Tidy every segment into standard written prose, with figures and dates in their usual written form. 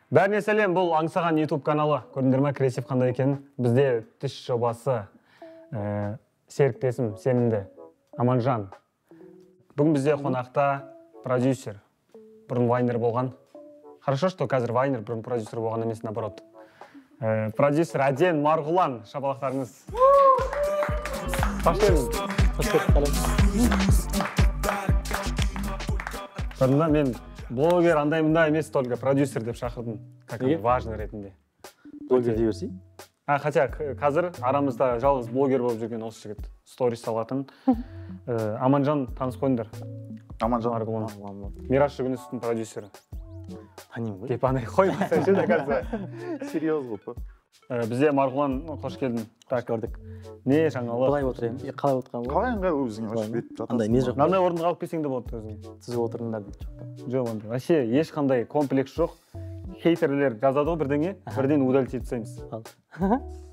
Бәріне сәлем, бұл аңсаған YouTube каналы. Көрдіңдер ме, креатив қандай екенін? Бізде түш жобасы, серіктесім, сенімді, Аманжан. Бүгін бізде қонақта продюсер, бұрын вайнер болған. Хорошо, что қазір вайнер, бұрын продюсер болған емес, наоборот. Продюсер Аден Марғұлан, шапалақтарыңыз. Қош келдіңіз. Көрдіңіз, мен блогер андай-мында емес, только продюсер деп шақырдым, как важный ретінде. Блогер дей берсей? Хотя қазір арамызда жалғыз блогер болып жүрген осы жігіт, сторис салатын. Аманжан таныс қойыңдар. Аманжан Марғұлан. Мираш Жүгінісовтың продюсері. Танимын ғой. Деп андай қоймаса ше да қазір. Серьез ғой. Бізде Марғұлан, қош келдің. Так, көрдік. Не жаңалық? Қалай отырайын? Қалай отырған ғой? Қалай ыңғайлы өзіңе өшіп кетіп жатасың. Андай не жоқ. Мынандай орынға қалып келсең де болады өзің. Сіз отырыңдар дейді жоқ. Жоқ, ондай. Вообще ешқандай комплекс жоқ. Хейтерлер жазады ғой бірдеңе, бірден удалить етсеңіз.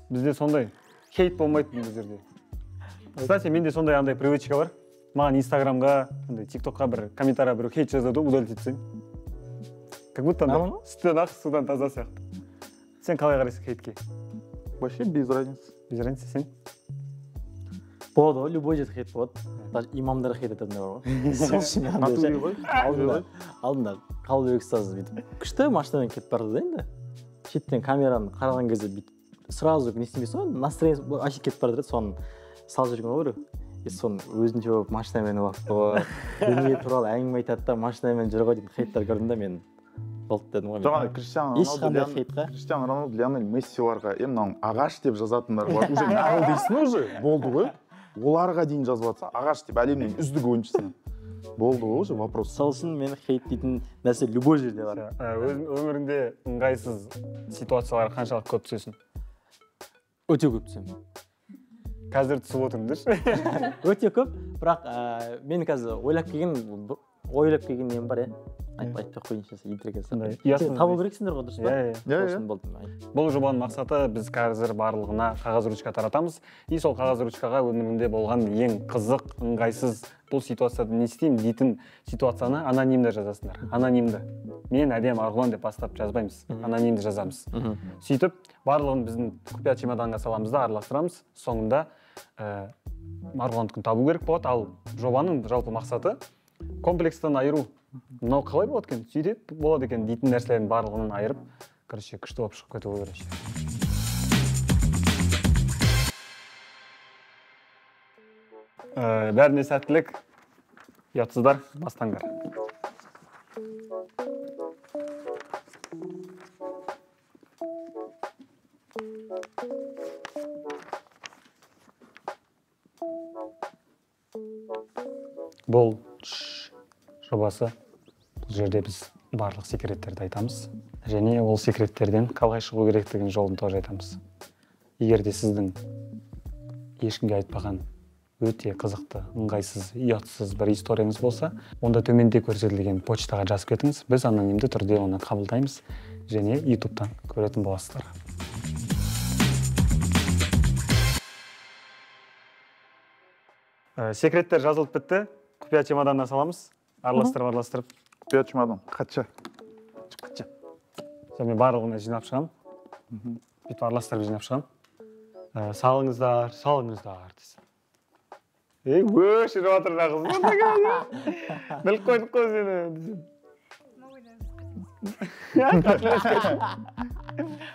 Бізде сондай хейт болмайды бұл жерде. Кстати, менде сондай андай привычка бар. Маған Инстаграмға, ТикТокқа бір комментария бір хейт жазады, удалить етсең. Как будто сүттен ақ судан таза сияқты. Сен қалай қарайсың хейтке? Вообще без разницы. Без разницы сен? Болады ғой, любой жерде хейт болады. Даже имамдар хейт ететіндер бар ғой. Сол үшін Атуы ғой. алдында Қалыбек ұстаз бүйтіп күшті машинамен кетіп барды да енді. Шеттен камераны қараған кезде бүйтіп сразу не істемейсің ғой, настроение вообще кетіп барды да, соны салып жүрген ғой біреу. Соны өзінше болып машинамен уақыт ғой, дүние туралы әңгіме айтады да машинамен жүр ғой деп хейттер көрдім да мен. Болды дедім ғой. Жаңағы Криштиану Роналду, Лионель Мессиларға, мынау ағаш деп жазатындар бар. Уже нағыл дейсің уже, болды ғой. Оларға дейін жазып жатса, ағаш деп әлемнің үздік ойыншысы. Болды ғой уже вопрос. Сол үшін мен хейт дейтін нәрсе любой жерде бар. Өміріңде ыңғайсыз ситуациялар қаншалық көп түсесің? Өте көп түсемін. Қазір түсіп отырыңдар. Өте көп, бірақ мен қазір ойлап келген нем бар, айтпай қойынша интерге салып. Сен табу керексіңдер ғой, дұрыс па? Бұл жобаның мақсаты біз қазір барлығына қағаз ручка таратамыз. И сол қағаз ручкаға өміріңде болған ең қызық, ыңғайсыз бұл ситуацияда не істеймін дейтін ситуацияны анонимді жазасыңдар. Анонимді. Мен Аден Марғұлан деп бастап жазбаймыз. Анонимді жазамыз. Сөйтіп, барлығын біздің құпия чемоданға саламыз да араластырамыз. Соңында Марғұландікін табу керек болады. Ал жобаның жалпы мақсаты комплекстан айыру. Мынау қалай болады екен? Сөйтіп болады екен дейтін нәрселердің барлығынан айырып, короче, күшті болып шығып кету керек. Бәріне сәттілік. Ұятсыздар, бастаңдар. Бұл жобасы, бұл жерде біз барлық секреттерді айтамыз. Және ол секреттерден қалай шығу керектігін жолын тоже айтамыз. Егер де сіздің ешкімге айтпаған өте қызықты, ыңғайсыз, ұятсыз бір историяңыз болса, онда төменде көрсетілген почтаға жазып кетіңіз. Біз анонимді түрде оны қабылдаймыз және YouTube-тан көретін боласыздар. Секреттер жазылып бітті. Құпия чемоданына саламыз. Араластырып. Құпия чемодан. Қатша. Мен барлығына жинап шығам. Бүйтіп араластырып жинап шығам. Салыңыздар десем. Өшіріп жатыр қыз. Біліп қойдық қой сені.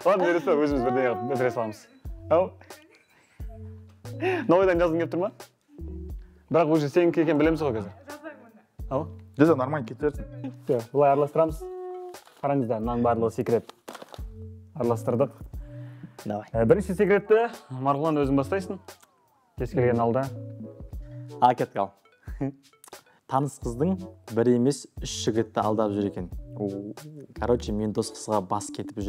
Ладно, бересі өзіміз бірдей бітіре саламыз. Новойдан жазғың кеп тұр ма? Бірақ уже сенің келген білеміз ғой қазір. Жазбаймын онда. Жаза нормально кетерсің. Бұлай араластырамыз. Қараңыздар, мынаның барлығы секрет. Араластырдық. Бірінші секретті Марғұлан өзің бастайсың. Кез келген алда. Кеттік ал. Таныс қыздың бір емес 3 жігітті алдап жүр екен. Короче, мен дос қызға бас кетіп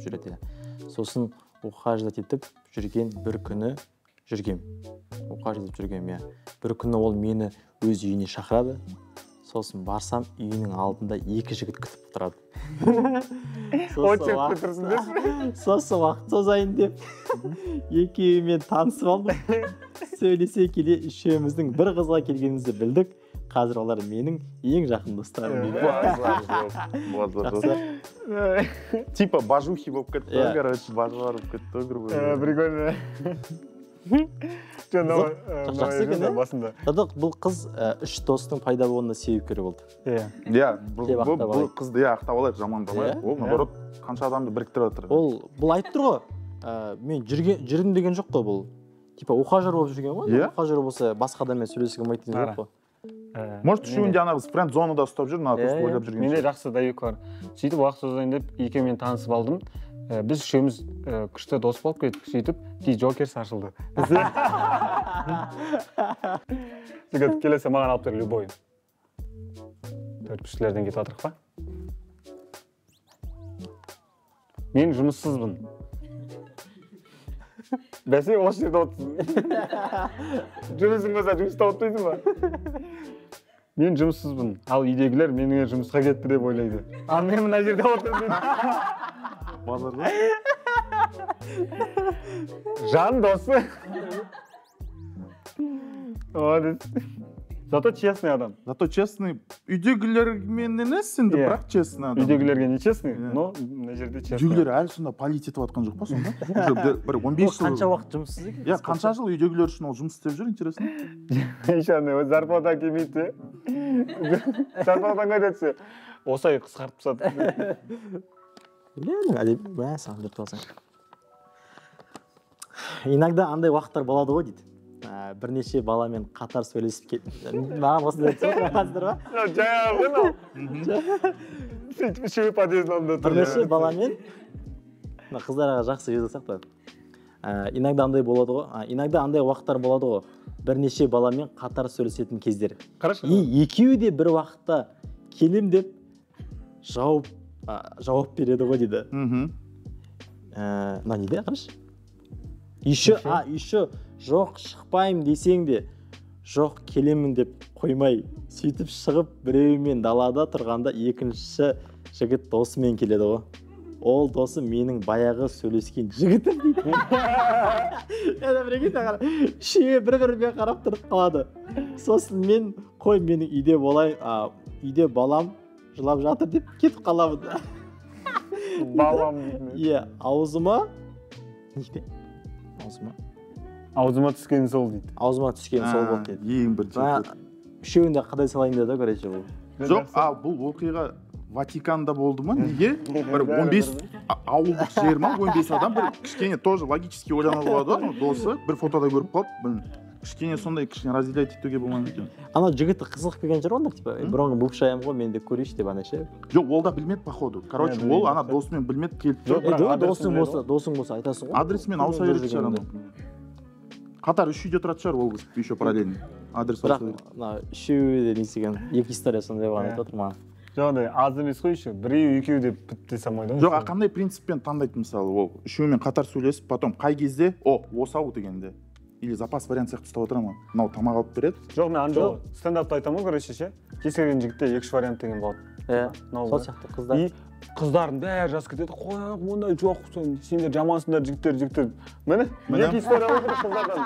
жүреді. Сосын ухаживать етіп жүрген бір күні бір күні ол мені өз үйіне шақырады. сосын барсам үйінің алдында екі жігіт күтіп тұрады. Очередьте тұрсын деші. Сосын уақыт созайын деп екеуімен танысып алдым. Сөйлесе келе үшеуміздің бір қызға келгенімізді білдік. Қазір олар менің ең жақын достарым дейді. Типа бажухи болып кетті, короче, бажылар болып кетті, грубо говоря. Прикольно. Жақсы екен, басында. Бұл қыз үш достың пайда болуына себепкер болды. Иә, бұл қызды ақтап алайық, жамандамайық. Ол наоборот қанша адамды біріктіріп жатыр. Бұл айтып тұр ғой, мен жүрдім деген жоқ қой бұл. Типа ухажер болып жүрген ғой. Ухажер болса басқа адаммен сөйлесуге болмайды деген жоқ қой. Может, үшеуінде ана біз френд зонада ұстап жүр, просто ойлап жүрген. Менде жақсы дәйек бар. Сөйтіп уақыт созайын деп екеуімен танысып алдым. Біз үшеуміз күшті дос болып кеттік. Сөйтіп кей Джокерс ашылды. Жігіт келесе маған алып бер любой. Төртпішілерден кетіп жатырық па? Мен жұмыссызбын. Бәсе осы жерде отырсың. Жұмысың болса жұмыста отырсың ба? Мен жұмыссызбын. Ал үйдегілер менің жұмысқа кетті деп ойлайды. Ал мен мына жерде отырмын дейді. Базарда? Жан досы. Зато честный адам. Зато честный. Үйдегілермен емес енді, бірақ честный адам. Үйдегілерге не честный, но мына жерде честный. Үйдегілер әлі сонда полит етіп жатқан жоқ па сонда? Бір 15 жыл. Қанша уақыт жұмыссыз екен? Иә, қанша жыл үйдегілер үшін ол жұмыс істеп жүр, интересно. Ешқандай, зарплата келмейді. Зарплатаң қайда түссе, осы ай қысқартып тастады. Білемін, саған деп тұрсаң. Иногда андай уақыттар болады ғой дейді. Бірнеше баламен қатар сөйлесіп кет. Маған осындай айтып жатыр ба? Жаңағы мынау. Үшеуі подъездің алдында тұр. Бірнеше баламен қыздарға жақсы жазсақ та. Иногда андай болады ғой. Иногда андай уақыттар болады ғой. Бірнеше баламен қатар сөйлесетін кездер. Қарашы. Екеуі де бір уақытта келем деп жауап береді ғой дейді. Мына неде, қарашы? Еще жоқ, шықпаймын десең де, жоқ, келемін деп қоймай, сөйтіп шығып біреуімен далада тұрғанда екінші жігіт досымен келеді ғой. Ол досы менің баяғы сөйлескен жігітім дейді. Үшеуі бір-бірімен қарап тұрып қалады. Сосын мен, қой менің үйде балам жылап жатыр деп кетіп қаламын. Балам дейді. Иә, аузыма түскен сол дейді. Аузыма түскен сол болды дейді. Ең бірінші. Үшеуін де қадай салайын деді, короче, бұл. Жоқ, бұл оқиға Ватиканда болды ма? Неге? Бір 15 ауылдық жер ма? 15 адам бір кішкене тоже логически ойлана болады ғой, досы бір фотода көріп қалып, кішкене сондай кішкене разделять етуге болмайды екен. Ана жігітті қызық келген шығар онда, типа, бұрынғы бывшаям ғой, мен де көрейінші деп ана ше. Жоқ, ол да білмеді походу. Короче, ол ана досымен білмеді, келіп тұр. Досың болса айтасың ғой. Адресімен ауыса береді шығар. Қатар үш үйде тұрады шығар, ол еще параллельно. Адрес ауыса береді. Бірақ үшеуі де несеген екі история сондай болған айтып отыр маған. Жоғандай, аз емес қой еще, біреу екеу деп бітті самойды. Жоқ, қандай принциппен таңдайды мысалы, ол үшеуімен қатар сөйлесіп, потом қай кезде, осы ау дегенде. Или запас вариант сияқты ұстап отыра ма? Мынау тамақ алып береді. Жоқ, мен ана стендапта айтамын ғой, короче ше. Кез келген жігітте екі вариант деген болады. Сол сияқты қыздар. И қыздардың бәрі жазып кетеді. Қой, ондай жоқ, сендер жамансыңдар жігіттер. Міне, екі история болды қыздардан.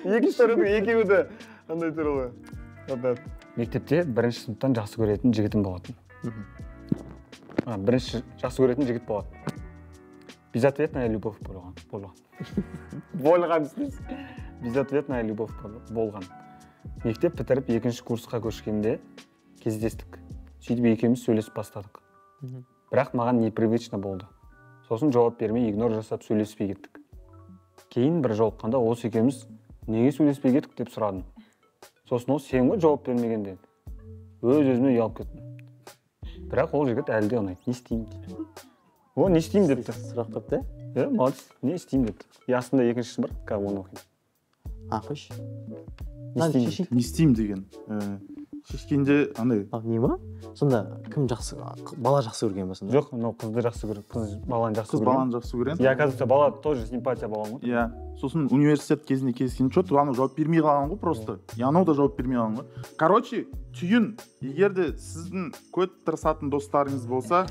Екі историяда екеуі де андай туралы. Мектепте бірінші сыныптан жақсы көретін жігітім болатын. Бірінші жақсы көретін жігіт болатын. Безответная любовь болған. Болған дейсіз. Безответная любовь болған. Мектеп бітіріп екінші курсқа көшкенде кездестік. Сөйтіп екеуміз сөйлесіп бастадық. Бірақ маған непривычно болды. Сосын жауап бермей, игнор жасап сөйлеспей кеттік. Кейін бір жолыққанда осы екеуміз неге сөйлеспей кеттік деп сұрадым. Сосын ол сен ғой жауап бермеген деді. Өз-өзіме ұялып кеттім. Бірақ ол жігіт әлі де ұнайды. Не істеймін дейді. О, не істеймін депті. Сұрақ қойыпты? Иә, молодец. Не істеймін депті. Астында екіншісі бар, қазір оны оқиды. Қойшы. Не істеймін деген. шешкенде андай не ма сонда кім жақсы бала жақсы көрген ба сонда? Жоқ, мынау қызды жақсы көреді, қыз баланы жақсы қыз көреді. баланы жақсы көреді. Я, оказывается, бала тоже симпатия болған ғой. Иә, сосын университет кезінде кездескен что-то анау жауап бермей қалған ғой просто. И анау да жауап бермей қалған ғой. Короче, түйін, егер де сіздің көп тырысатын достарыңыз болса,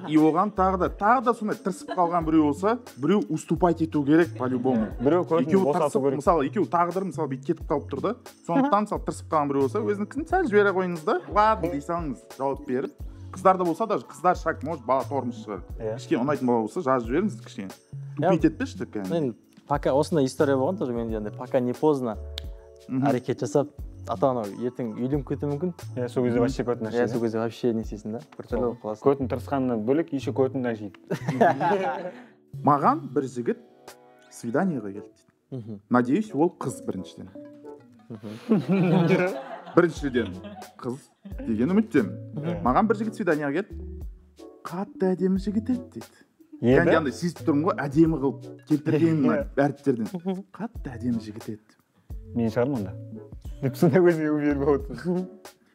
и оған тағы да сондай тырысып қалған біреу болса, біреу уступать ету керек по-любому. Біреу көтін босату керек. Мысалы, екеуі тағдыр мысалы бүйтіп кетіп қалып тұр да. Сондықтан мысалы тырысып қалған біреу болса, өзінікін сәл жібере қойыңыз да, ладно дей салыңыз, жауап беріп. Қыздарда болса да, қыздар шак, может, бала тормыш шығар. Кішкене ұнайтын бала болса, жазып жіберіңіз кішкене. Тупить етпешті кәдімгі. Мен пока осындай история болған тоже менде андай пока не поздно әрекет жасап ата-ана ертең үйленіп кетуі мүмкін. Иә, сол кезде вообще көтін ашиды. Иә, сол кезде вообще не істейсің да, біртүрлі болып қаласың. Көтін тырысқанынан бөлек, еще көтін ашиды. Маған бір жігіт свиданиеға келді дейді. Надеюсь, ол қыз біріншіден. Біріншіден қыз деген үміттемін. Маған бір жігіт свиданиеға келді. Қатты әдемі жігіт еді дейді. Яғни андай сезіп тұрмын ғой, әдемі қылып келтірген әріптерден. Қатты әдемі жігіт еді. Мен шығармын онда. Деп сонда өзіме беріп отырмын.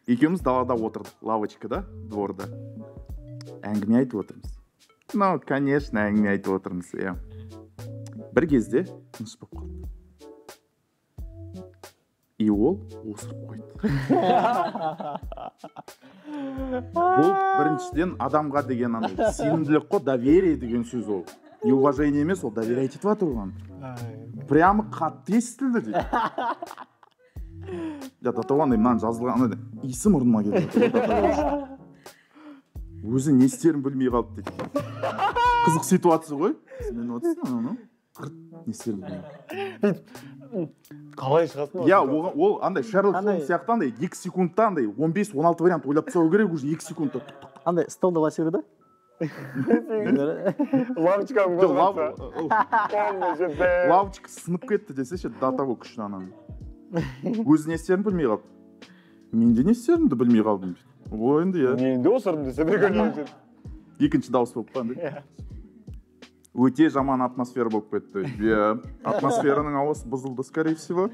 Екеуміз далада отырдық, лавочкада, дворда. Әңгіме айтып отырмыз. Ну, конечно, әңгіме айтып отырмыз, иә. Бір кезде тыныш болып қалды. И ол осырып қойды. Бұл біріншіден адамға деген андай сенімділік қой, доверие деген сөз ол. И уважение емес, ол доверие айтып жатыр оған. Прямо қатты естілді дейді. Татуандай мынаны жазылған андай иісі мұрныма келді. Өзі не істерін білмей қалды дейді. Қызық ситуация ғой. Мен отырсың, не істерін білмей. Қалай шығасың? Иә, ол андай Шерлок Холмс сияқты андай 2 секундта андай 15-16 вариант ойлап тастау керек, уже 2 секундта. Андай столда ласер да? Лавочканың лавочка сынып кетті десеші, до того күшті ананы. Өзі не істерін білмей қалды. Мен де не істерімді білмей қалдым. Ол енді, иә. Мен де осырым десе бір көрініп. Екінші дауыс болып қалды. Өте жаман атмосфера болып кетті. Атмосфераның ауасы бұзылды, скорее всего.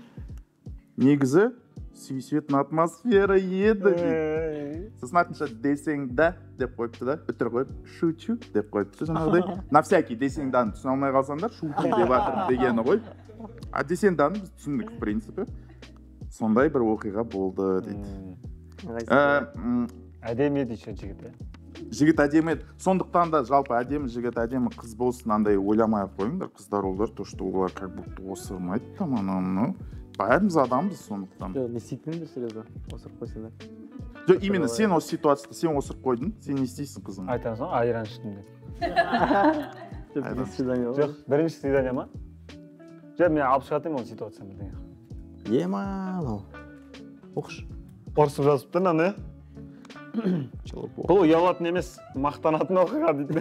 Негізі сүйісетін атмосфера еді дейді. Сосын артынша десең да деп қойыпты да, үтір қойып шучу деп қойыпты жаңағыдай. На всякий десең даны түсіне алмай қалсаңдар, шучу деп жатыр дегені ғой. А десең даны біз түсіндік, в принципе. Сондай бір оқиға болды дейді. Әдемі еді еще жігіт. Жігіт әдемі еді. Сондықтан да жалпы әдемі жігіт, әдемі қыз болсын, андай ойламай қойыңдар, қыздар олар, то что олар как будто осырмайды там ананы. Бәріміз адамбыз сондықтан. Жоқ, не істейтіндер серьезно, осырып қойсаңдар. Жоқ, именно сен осы ситуацияда сен осырып қойдың, сен не істейсің қызым? Айтасың, айран іштім деп. Жоқ, бірінші свидание ма? Жоқ, мен алып шығатайым ол ситуацияны бірдеңе. Ема, анау. Оқыш. Ұрсып жазып тұр, ана. Бұл ұялатын емес, мақтанатын оқиға дейді.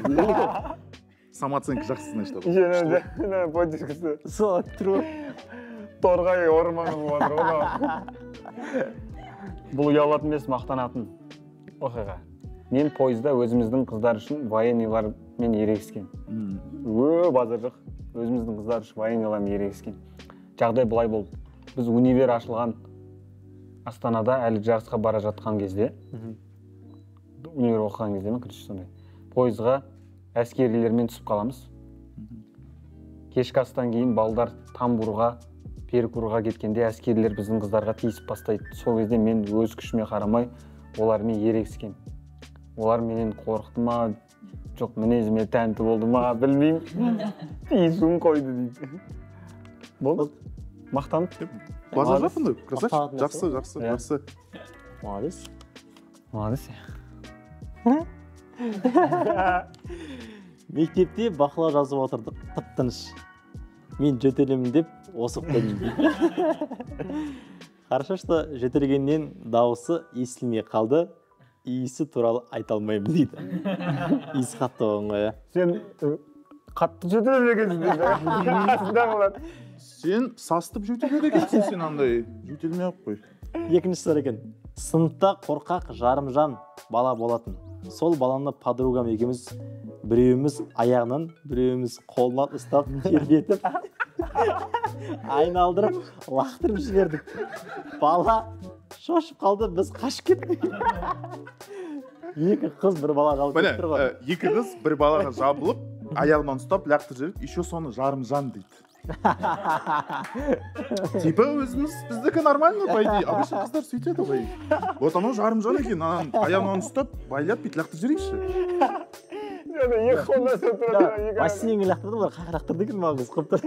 Самооценка жақсы, значит. Иә, поддержкасы. Сол, тұру. Торғай орманы болады ғой. Бұл ұялатын емес, мақтанатын оқиға. Мен пойызда өзіміздің қыздар үшін военныйлармен ерегіскен. Базар жоқ. Өзіміздің қыздар үшін военныйлармен ерегіскен. Жағдай бұлай болды. Біз универ ашылған Астанада әлі жарысқа бара жатқан кезде, универ оқыған кезде ме, күріш сондай. Пойызға әскерилермен түсіп қаламыз. Кешкі астан кейін балдар тамбурға, перекурға кеткенде әскерилер біздің қыздарға тиісіп бастайды. Сол кезде мен өз күшіме қарамай олармен ерегіскен. Олар менен қорықты ма, жоқ мінезіме тәнті болды ма, білмеймін. Тиісуін қойды дейді. Болды. Мақтанып деп. Базар жоқпын, красавчик. Жақсы. Молодец. Молодец. Мектепте бақылау жазып отырдық, тып-тыныш. Мен жөтелемін деп осып қойдым дейді. Қараша, что жөтелгеннен дауысы естілмей қалды, иісі туралы айта алмаймын дейді. Иісі қатты болған ғой. Сен қатты жөтелмегенсің дейді. Сен састып жөтеледі екенсің, сен андай жөтелмей ақ қой. Екінші сұрақ екен. Сыныпта қорқақ жарымжан бала болатын. Сол баланы подругам екеуміз біреуіміз аяғынан, біреуіміз қолынан ұстап, тербетіп, айналдырып, лақтырып жібердік. Бала шошып қалды, біз қашып кеттік. Екі қыз бір бала қалып міне кетті ғой. екі қыз бір балаға жабылып аяғынан ұстап лақтырып жіберіп еще соны жарымжан дейді. Типа өзіміз біздікі нормально по идее, обычно қыздар сөйтеді ғой. Вот анау жарымжан екен, аяғынан ұстап байлап бүйтіп лақтырып жіберейікші. Екі қолына сөйтіп бассейнге лақтырды, олар қай лақтырды екен маған қызық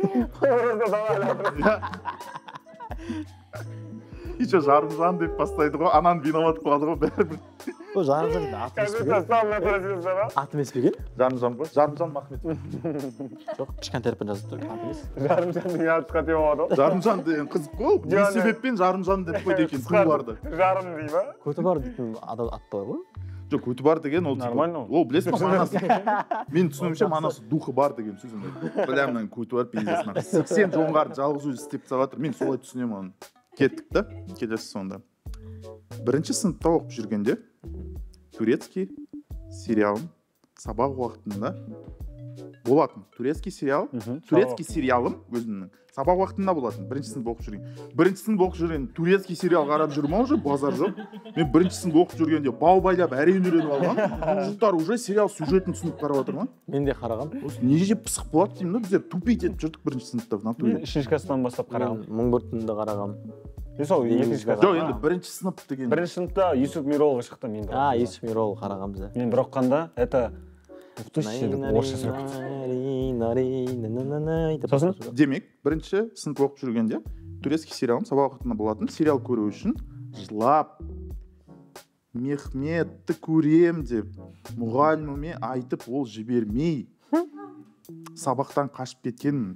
еще жарымжан деп бастайды ғой, ананы виноват қылады ғой бәрібір. О, жарымжан дейді, аты емес пе екен? Аты емес пе екен? Жарымжан ба? Жарымжан Махметов. Жоқ, кішкентай әріппен жазып тұр, аты емес. Жарымжанның аты қате болады ғой. Жарымжан деген қызық қой, не себеппен жарымжан деп қойды екен туыларды. Жарым дей ма? Көті бар дейтін ат бар ғой. Жоқ, көті бар деген ол нормально. Ол білесің ба, манасы. Мен түсінуімше манасы духы бар деген сөз ондай. Білемін, көті бар пиздесін. 80 жоңғарды жалғыз өзі істеп тастап. Мен солай түсінемін оны. Кеттік та, келесі сонда. Бірінші сыныпта оқып жүргенде турецкий сериалын сабақ уақытында болатын. Турецкий сериалым өзімнің сабақ уақытында болатын. Бірінші сынып оқып жүрген турецкий сериал қарап жүрмін уже базар жоқ. Мен бірінші сынып оқып жүргенде бау байлап әрең үйреніп алған. Жұрттар уже сериал сюжетін түсініп қарап отыр ма? Мен де қарағам. Осы не жеп пысық болады деймін да, біздер тупить етіп жүрдік бірінші сыныпта в натуре. Үшінші класстан бастап қарағам. Мың бір түнді қарағам. Сол екінші класс. Жоқ, енді бірінші сынып деген. Бірінші сыныпта Юсуп Миролова шықты мен. Юсуп Миролова қарағам біз. Мен бір оққанда это орысша сөйлеп. Сосын демек, бірінші сынып оқып жүргенде турецкий сериалын сабақ уақытында болатын. Сериал көру үшін жылап Мехметті көрем деп мұғаліміме айтып ол жібермей сабақтан қашып кеткенмін.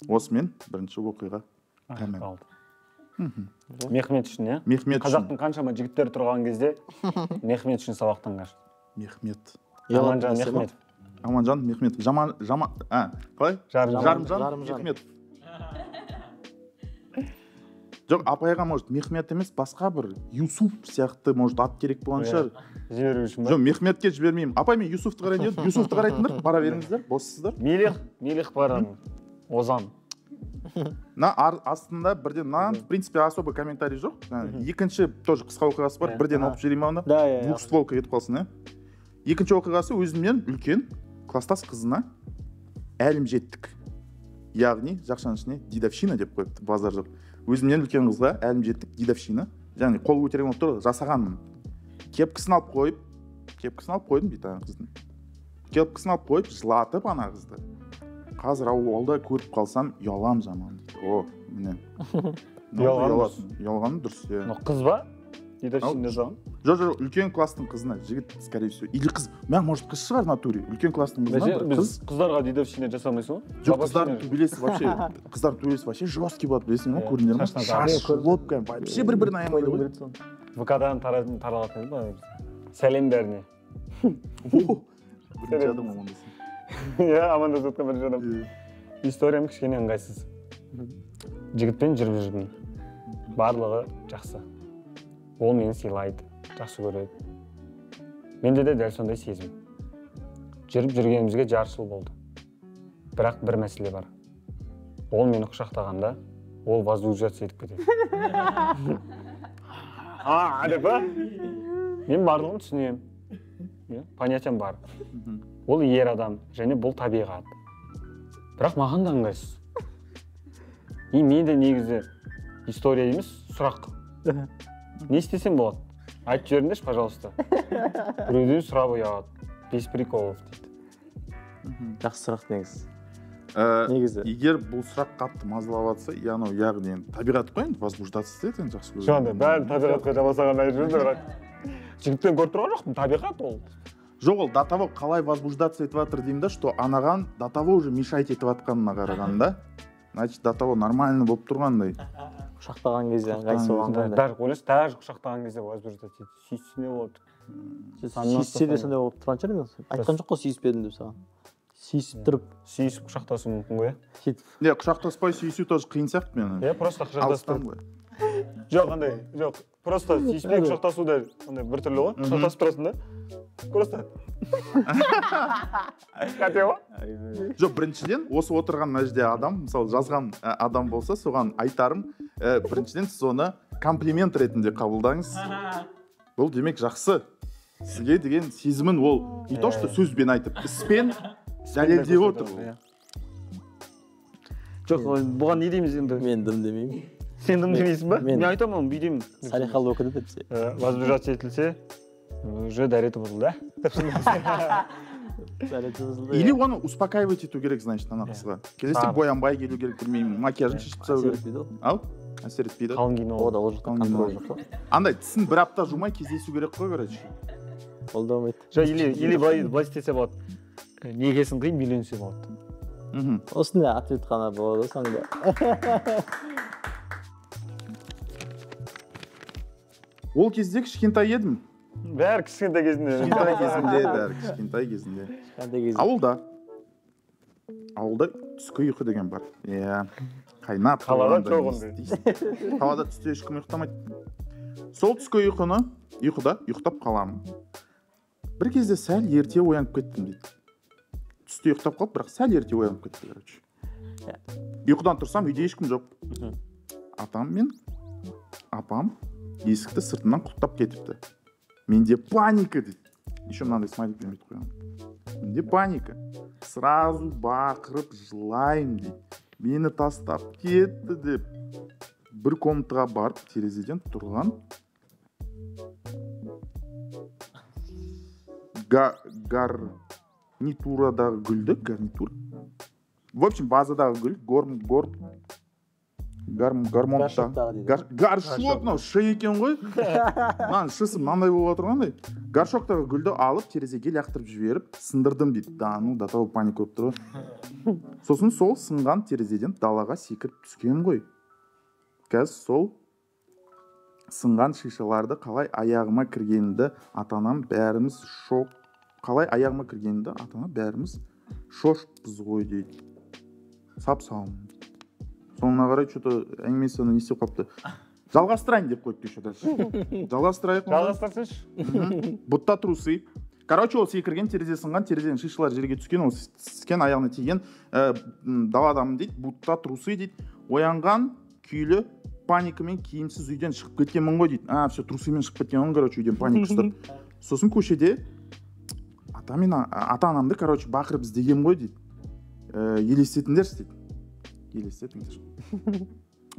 Осымен бірінші оқиға тәмам. Мехмет үшін, иә? Мехмет үшін. Қазақтың қаншама жігіттері тұрған кезде Мехмет үшін сабақтан қашты. Мехмет. Аманжан Мехметов. Аманжан Мехметов. Қалай? Жарымжан Мехметов. Жоқ, апайға может Мехмет емес, басқа бір Юсуп сияқты может ат керек болған шығар. Жіберу үшін ба? Жоқ, Мехметке жібермеймін. Апай, мен Юсуфты қарайын дедім. Юсуфты қарайтындар, бара беріңіздер, боссыздар. Мелих барам. Озан. Астында бірден, в принципе, особо комментарий жоқ. Екінші тоже қысқа оқиғасы бар, бірден оқып жіберейін ба оны? Двухстволка кетіп қалсын, екінші оқиғасы өзімнен үлкен класстас қызына әлімжеттік. Яғни, жақшаның ішіне дедовщина деп қойыпты, базар жоқ. Өзімнен үлкен қызға әлімжеттік дедовщина, яғни қол көтерген болып тұр, жасағанмын. Кепкісін алып қойдым дейді ана қыздың. Кепкісін алып қойып, жылатып ана қызды. Қазір ауылда көріп қалсам, ұялам жаман дейді. О, міне. Ұялғаны дұрыс. Қыз ба? Дедовщина жасаған? Жоқ, үлкен класстың қызына, жігіт, скорее всего. Или қыз, мен может қыз шығар натуре, үлкен класстың қызына бір қыз. Қыздарға дедовщина жасамайсың ба? Жоқ, қыздардың төбелесі вообще жесткий болады, білесің ба, көрінер ма? Шашы болып, вообще бір-бірін аямайды ғой. ВК-дан таралатын еді ба? Сәлем бәріне. Бірінші адам амандасың. Иә, амандасып жатқан бірінші адам. Историям кішкене ыңғайсыз. Жігітпен жүріп жүрдім. Барлығы жақсы. Ол мені сыйлайды, жақсы көреді. Менде де дәл сондай сезім. Жүріп жүргенімізге жарты жыл болды. Бірақ бір мәселе бар. Ол мені құшақтағанда, ол воздушаться етіп кетеді. Деп па? Мен барлығын түсінемін. Понятиям бар. Ол ер адам, және бұл табиғат. Бірақ маған да ыңғайсыз. Мен де негізі история емес, сұрақ. Не істесем болады? Айтып жіберіңдерші, пожалуйста. Біреуден сұрап ұяғады. Без приколов дейді. Жақсы сұрақ негізі. Егер бұл сұрақ қатты мазалап жатса, яғни табиғат қой, возбуждаться етеді, жақсы көреді. Жоғанда, бәрі табиғатқа жабасаған айтып жүрді, бірақ жігіттен көріп тұрған жоқпын, табиғат ол. Жоқ, ол до того қалай возбуждаться етіп жатыр деймін да, что анаған до того уже мешать етіп жатқанына қарағанда, значит, до того нормально болып тұрғандай. Құшақтаған кезде ыңғайсыз болғанда. Даже ойлашы, даже құшақтаған кезде возбуждаться етеді. Сүйісіне болады. Сүйіссе де сондай болып тұрған шығар мен. Айтқан жоқ қой сүйіспедім деп саған. Сүйісіп тұрып. Сүйісіп құшақтасу мүмкін ғой, иә? Құшақтаспай сүйісу тоже қиын сияқты мен. Иә, просто құшақтасу. Жоқ, андай, жоқ. Просто сүйіспей құшақтасу да бір түрлі ғой. Құшақтасып тұрасың да. Просто. Қате ғой? Жоқ, біріншіден, осы отырған мына жерде адам, мысалы жазған адам болса, соған айтарым, біріншіден сіз оны комплимент ретінде қабылдаңыз. Бұл демек жақсы. Сізге деген сезімін ол не то что сөзбен айтып, іспен дәлелдеп отыр. Жоқ, бұған не дейміз енді? Мен дым демеймін. Сен дым демейсің ба? Мен айтамын, бүйтемін. Салихалы оқыды депсе. Возбуждаться етілсе, уже дәреті бұзылды, Или оны успокаивать ету керек, значит, ана қызға. Келесі боянбай келу керек, білмеймін, макияжын шешіп тастау керек. Ау? Әсер етпейді. Қалың киім О да ол жақта контроль жоқ қой. Андай тісін бір апта жумай кездесу керек қой, короче. Ол да болмайды. Или былай істесе болады. Некесін қиын, үйленсе болады. Осындай ответ қана болады сонда. Ол кезде кішкентай едім. Бәрі кішкентай кезінде. Кішкентай кезінде. Ауылда түскі ұйқы деген бар. Иә. Қайнап. Қалада жоқ ондай. Қалада түсте ешкім ұйықтамайды. Сол түскі ұйықтап қаламын. Бір кезде сәл ерте оянып кеттім дейді. Түсте ұйықтап қалып, бірақ сәл ерте оянып кетті, короче. Ұйқыдан тұрсам, үйде ешкім жоқ. Атам мен апам есікті сыртынан құлттап кетіпті. Менде паника дейді. Еще мынандай смайлик бермейді қойған. Менде паника. Сразу бақырып жылайым дейді. Мені тастап кетті деп. Бір комнатаға барып, терезеден тұрған гарнитурадағы гүлді, в общем, базадағы гүл, гаршок, мынау шы екен ғой. Шысы мынандай болып отырғандай. Гаршоктағы гүлді алып, терезеге лақтырып жіберіп, сындырдым дейді. Да тау паника болып тұр. Сосын сол сынған терезеден далаға секіріп түскен ғой. Қазір сол сынған шишаларды қалай аяғыма кіргенді ата-анам бәріміз шошпыз ғой дейді. Сап-сауым. Соңына қарай что-то әңгімесіні не істеп қапты. Жалғастырайын деп қойды еще дальше. Жалғастырайық. Жалғастырсыншы. Бұтта трусы. Короче, ол секірген терезе сынған, терезенің шишалар жерге түскен, ол сіскен аяғына тиген. Даладамын дейді, бұтта трусы дейді. Оянған күйлі паникамен киімсіз үйден шығып кеткенмін ғой дейді. Все, трусымен шығып кеткенмін, короче, үйден паника ұстап. Сосын көшеде ата-анамды, короче, бақырып іздеген ғой дейді. Елестетіңдерші дейді. Елестетіңдер.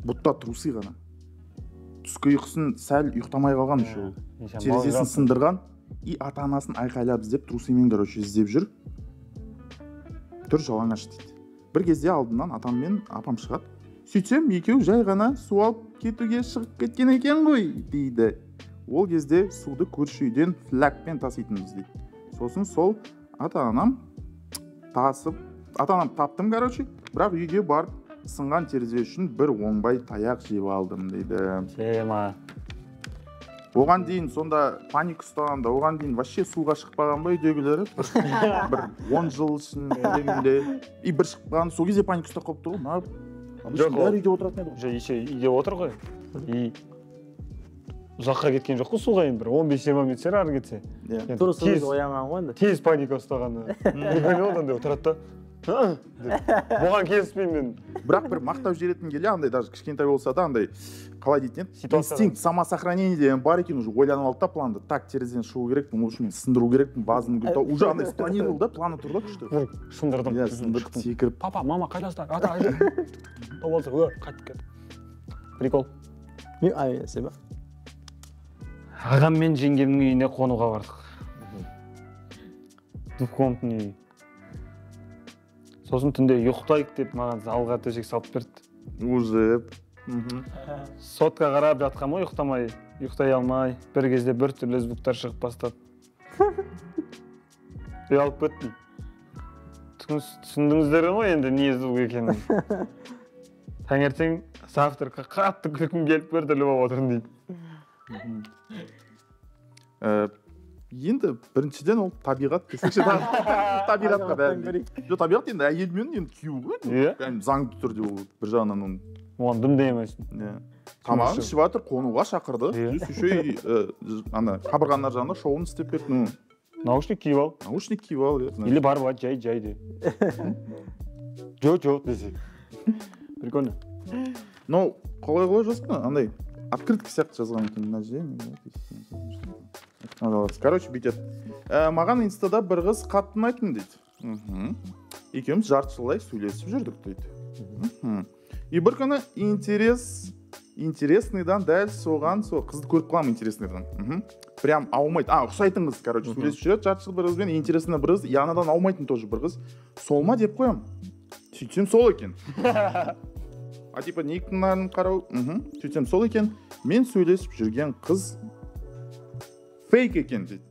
Бұтта трусы ғана. Түскі ұйқысын сәл ұйықтамай қалған үшеуі. Терезесін сындырған, и ата-анасын айқайлап іздеп, трусымен, короче, іздеп жүр. Түр жалаңаш дейді. Бір кезде алдымнан атам мен апам шығады. Сөйтсем, екеу жай ғана су алып кетуге шығып кеткен екен ғой, дейді. Ол кезде суды көрші үйден флягпен таситынбыз дейді. Сосын сол ата-анам таптым, короче, бірақ үйге барып сынған терезе үшін бір оңбай таяқ жеп алдым, дейді. Сема. Оған дейін сонда паник ұстағанда, оған дейін вообще суға шықпаған ба үйдегілері? Бір 10 жыл ішінде. И бір шықпаған, сол кезде паник ұстап қалып тұр ғой. Жоқ, бәрі үйде отыратын еді. Үйде отыр ғой. И ұзаққа кеткен жоқ қой суға енді бір 15-20 метр ары кетсе. Тұрысы оянған ғой енді. Тез паника ұстағаны. Одан деп отырады да. Бұған келіспеймін мен. Бірақ бір мақтап жіберетін келе, андай даже кішкентай болса да, андай қалай дейтін еді, инстинкт самосохранение деген бар екен, уже ойланып алды да планды. Так, терезеден шығу керекпін, ол үшін мен сындыру керекпін, базаны гүлді. Уже андай спланировал да, планы тұр да күшті. Сындырдым. Иә, сындырып секіріп. Папа, мама, қайдасыздар? Ата, болса, қайтып кет. Прикол. Сен ба? Ағам мен жеңгемнің үйіне қонуға бардық. Двухкомнатный үй. Сосын түнде ұйықтайық деп маған залға төсек салып берді. Уже. Сотқа қарап жатқам ғой, ұйықтай алмай. Бір кезде бір түрлі звуктар шығып бастады. Ұялып кеттім. Түсіндіңіздер ғой енді не звук екенін. Таңертең завтракқа қатты күлкім келіп бір түрлі болып отырмын дейді. Енді біріншіден ол табиғат десекші, табиғатқа бәрін. Табиғат енді әйелмен енді күйеу ғой. Заңды түрде ол бір жағынан оны. Оған дым деймесін. Тамағын ішіп жатыр, қонуға шақырды. Еще қабырғаның ар жағында шоуын істеп берді. Наушник киіп ал. Наушник киіп ал. Или барып ал, жай де. Жоқ десе. Прикольно. Но қалай жасқына, андай открытка сияқты жазған екен мына жерде. Короче, бүйтеді. Маған инстада бір қыз қатты ұнайтын дейді. Екеуміз жарты жылдай сөйлесіп жүрдік дейді. И бір күні интересныйдан дәл соған қызды көріп қалам интересныйдан. Прям аумайды. Ұқсайтын қыз, короче, сөйлесіп жүреді жарты жыл бір қызбен, интересный бір қыз, янадан аумайтын тоже бір қыз. Сол ма деп қоям. Сөйтсем сол екен. Типа никнарын қарау, сөйтсем сол екен. Мен сөйлесіп жүрген қыз фейк екен дейді.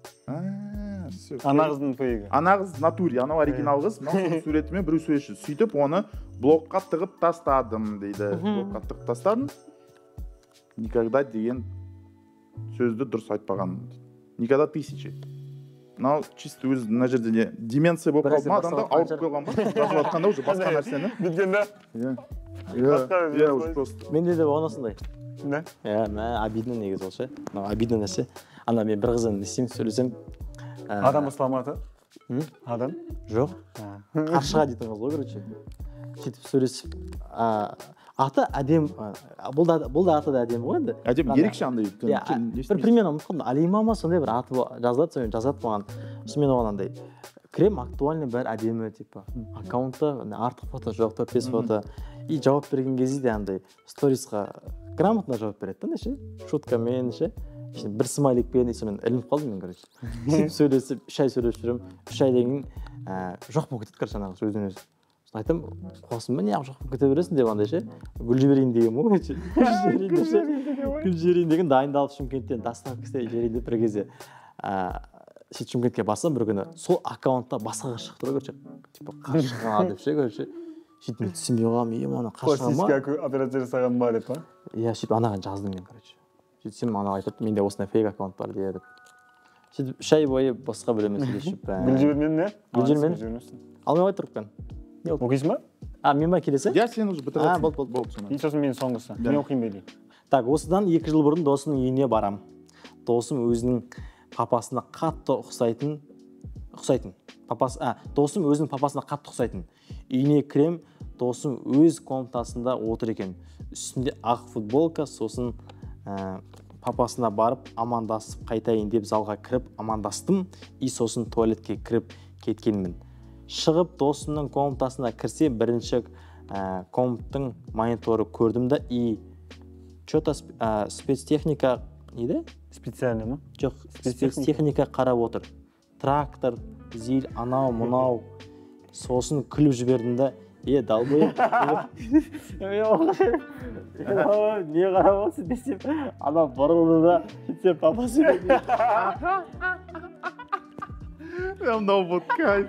Ана қыздың фейгі. Ана қыз натуре, анау оригинал қыз, мынау суретімен біреу сөйлесіп. Сөйтіп оны блокқа тығып тастадым дейді. Блокқа тығып тастадым. Никогда деген сөзді дұрыс айтпағанмын дейді. Никогда тысячи. Мынау чисто өз мына жерде деменция болып қалды ма, адамда ауырып қойған ба? Жазып жатқанда уже басқа нәрсені. Біткен да? Иә, уже просто. Менде де болған осындай. Да? Обидно негізі ол ше. Обидно нәрсе. Ана мен бір қыздан не істеймін, сөйлесем. Адам ысламаты? Адам? Жоқ. Қаршыға дейтін қыз ғой, короче. Сөйтіп сөйлесіп, аты әдем, бұл да аты да әдем ғой енді. Әдем ерекше андай. Бір примерно ұмытып қалдым. Алима ма сондай бір аты жазады маған. Сосын мен оған андай крем актуальный бәрі әдемі типа. Аккаунтта артық фото жоқ, 4-5 фото. И жауап берген кезде де андай сторисқа грамотно жауап береді да, ше. Шуткамен, ше. Бір смайликпен, сонымен ілініп қалдым мен, короче. Сөйлесіп, 3 ай сөйлесіп жүрем. 3 айдан кейін жоқ болып кетеді, короче, анағы сөзден өзі. Айтам, қосым ба, неғып жоқ болып кете бересің деп андай ше. Гүл жіберейін деген ғой, короче. Гүл жіберейін деген дайындалып Шымкенттен доставкаға жіберейін деп бір кезде. Сөйтіп Шымкентке барсам бір күні сол аккаунтта басқаға шықты ғой, короче. Типа қаршыға деп ше, короче. Сөйтіп мен түсінбей қалғам, ана қаршыға ма? Пластический операция жасаған ба деп па? Иә, сөйтіп анаған жаздым мен, короче. Сөйтсем ана айтады, менде осындай фейк аккаунт бар деп. Сөйтіп 3 ай бойы басқа біреумен сөйлесіп. Гүл жібермен не? Гүл жібермен. Ал мен айтып тұрған. Оқисың ба? Мен ба келесі? Я сен уже бітіріп. Болды. И сосын мен соңғысы. Мен оқимын ба дейін. Так, осыдан 2 жыл бұрын досымның үйіне барам. Досым өзінің папасына қатты ұқсайтын. Досым өзінің папасына қатты ұқсайтын. Үйіне кірем, досым өз комнатасында отыр екен. Үстінде ақ футболка, сосын папасына барып амандасып қайтайын деп залға кіріп амандастым. И сосын туалетке кіріп кеткенмін. Шығып досымның комнатасына кірсе, бірінші комнаттың мониторы көрдім да, и что-то спецтехника нейді? Специальный ма? Жоқ, спецтехника қарап отыр. Трактор, зил, анау, мұнау. Сосын күліп жібердім да, далбой. Не қарап отсың десем, ана бұрылды да, сөйтсем папасы көрді. Мынау болды кайф.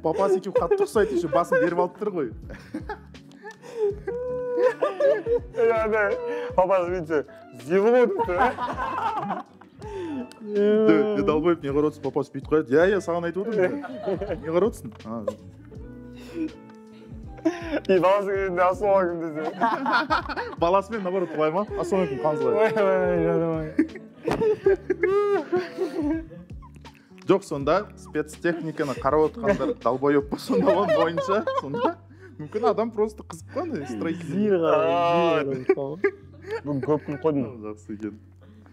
Папасы екеу қатты ұқсайды, еще басын беріп алып тұр ғой. Папасы бүйтсе, зевіп отыр. Далбоев не қарап отырсың, папасы бүйтіп қояды. Я саған айтып отырмын. Не қарап отырсың? И баласы келгенде ассалаумағалейкум десе. Баласымен наоборот былай ма? Ассалаумағалейкум, қалыңыз қалай? Жоқ, сонда спецтехниканы қарап отқандар Далбоев па сонда оның бойынша? Сонда мүмкін адам просто қызып қана строитель. Зир қарап. Бүгін көп күн қойдың. Жақсы екен.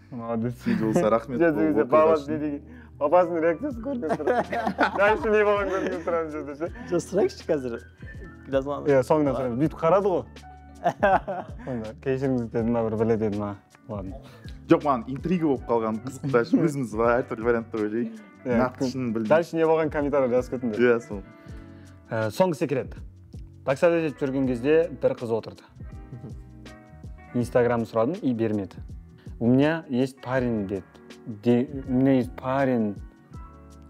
Молодец. Болса рахмет. Папасының реакциясын көрген тұр. Дальше не болған көрген тұрамын жерде ше. Жоқ, сұрайықшы қазір. Иә, соңынан сұраймын. Бүйтіп қарады ғой. Сонда кешіріңіз дедім ма, бір біле дедім ма. Ладно. Жоқ, маған интрига болып қалған қызықташ. Өзіміз әртүрлі вариантты ойлайық. Нақты шын білдім. Дальше не болған комментарий жазып кетіңдер. Иә, сол. Соңғы секрет. Таксиде жетіп жүрген кезде бір қыз отырды. Инстаграмын сұрадым и бермеді. У меня есть парень, дед. У меня есть парень.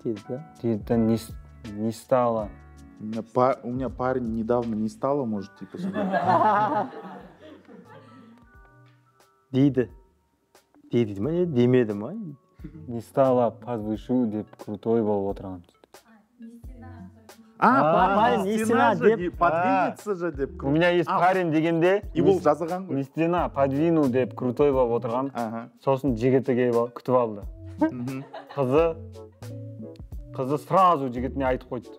Дед, не стало. У меня парень недавно не стало, может, типа. Дейді ма, демеді ма? Не стало, подвышу деп крутой болып отырған. Не стена деп. Подвинется же деп. У меня есть парень дегенде. И ол жазылған ғой. Не стена, подвину деп крутой болып отырған. Сосын жігіті күтіп алды. Қызы сразу жігітіне айтып қойды.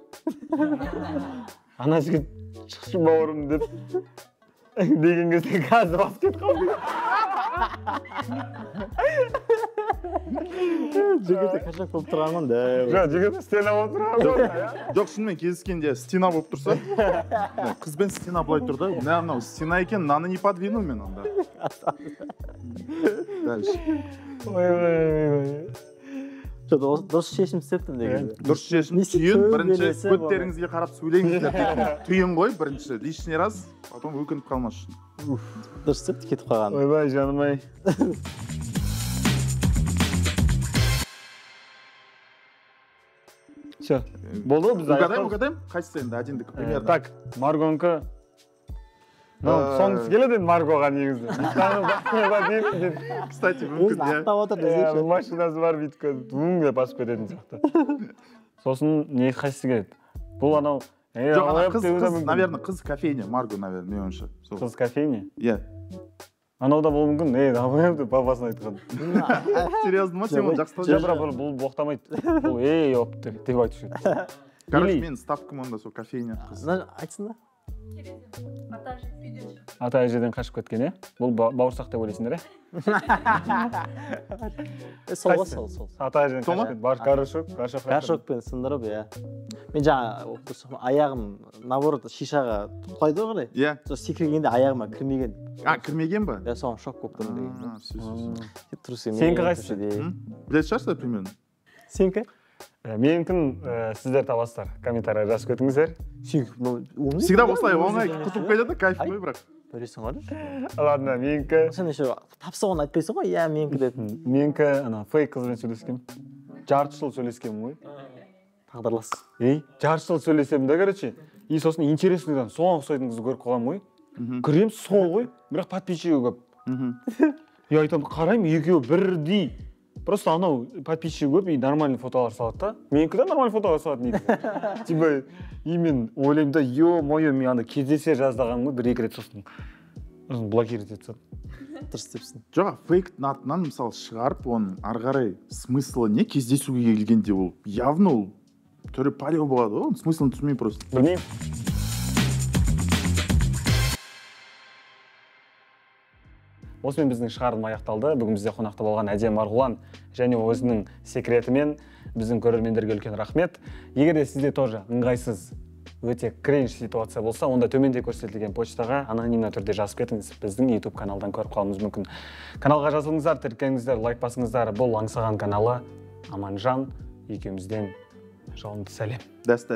Ана жігіт шықшы бауырым деп. деген кезде қазір басып кетіп қалды. жігіті кашак болып тұрғанмын да. Жоқ, жігіт стена болып тұрған. жоқ шынымен кездескенде стена болып тұрса қызбен стена былай тұр да мынау стена екен, мынаны не подвинул мен онда. Дальше. Ой. Дұрыс шешім істептім негізі. Дұрыс шешім түйін, бірінші көттеріңізге қарап сөйлеңіздер. Түйін ғой бірінші, лишний раз, потом өкініп қалмас үшін. Дұрыс істепті кетіп қалған. Ойбай, жаным ай. Все, болды ғой біз Угадайым, қайсысы енді одиндікі примерно. Так, Маргонікі. Соңғысы келеді енді Маргоға негізі. Кстати, Өзін мүмкін, ақтап отыр десейші. Машинасы бар бүйтіп өң деп басып кететін сияқты. Сосын не қайсысы келеді? Бұл анау... Жоқ, ана қыз, наверное, қыз кофейня, Марго, наверное, мен ойымша. Қыз кофейня? Иә. Анау да болуы мүмкін, абайым деп бабасын айтқан. Серьезно ма, сен оны жақсы Жоқ, бірақ бұл боқтамайды. Бұл оп деп айтушы еді. Короче, мен ставкам онда сол кофейня қыз. Айтсын да. Ата әжеден қашып кеткен, е? Бұл бауырсақ деп ойлайсыңдар, е? Сол. Ата әжеден қашып кеткен, бар горшокпен сындырып, иә. Мен жаңа аяғым, наоборот, шишаға тұтқайды ғой. Иә. Сол секіргенде аяғыма кірмеген. Кірмеген ба? Я соған шок болып тұрмын деген. Сенікі қайсысы? Білет шығарсыздар примерно? Сенікі? Менікін сіздер табасыздар, комментария жазып кетіңіздер. Всегда осылай оңай құтылып кетеді, кайф қой бірақ. Көресің ғой? Ладно, менікі... Сен еще тапсыған айтпайсың ғой, иә, менікі деп. Менікі фейк қызбен сөйлескем. Жарты жыл сөйлескем ғой. Тағдырлас. Жарты жыл сөйлесем да, короче. И сосын интересныйдан соған ұқсайтын қызды көріп қалам ғой. Көрем сол ғой, бірақ подписчигі көп. И айтам, қараймын, екеуі бірдей. Просто анау подписчигі көп и нормальный фотолар салады да. Менікі да нормальный фотолар салады негізі. Типа, и мен ойлаймын да, ё-моё, мен анда кездесе жаздағаным ғой, бір-екі рет сосын блокировать етіп тастадым. Дұрыс істепсің. Жоқ, фейктің атынан мысалы шығарып, оның ары қарай смыслы не кездесуге келгенде ол явно ол түрі палеу болады ғой, оның смыслын түсінбеймін просто. Білмеймін. Осымен біздің шығарылым аяқталды. Бүгін бізде қонақта болған Әдем Марғұлан және өзінің секретімен біздің көрермендерге үлкен рахмет. Егер де сізде тоже ыңғайсыз, өте кринж ситуация болса, онда төменде көрсетілген почтаға анонимді түрде жазып кетіңіз. Біздің YouTube каналдан көріп қалуыңыз мүмкін. Каналға жазылыңыздар, тіркеліңіздер, лайк басыңыздар. Бұл Аңсаған каналы. Аманжан екеумізден жалынды сәлем. Дәс.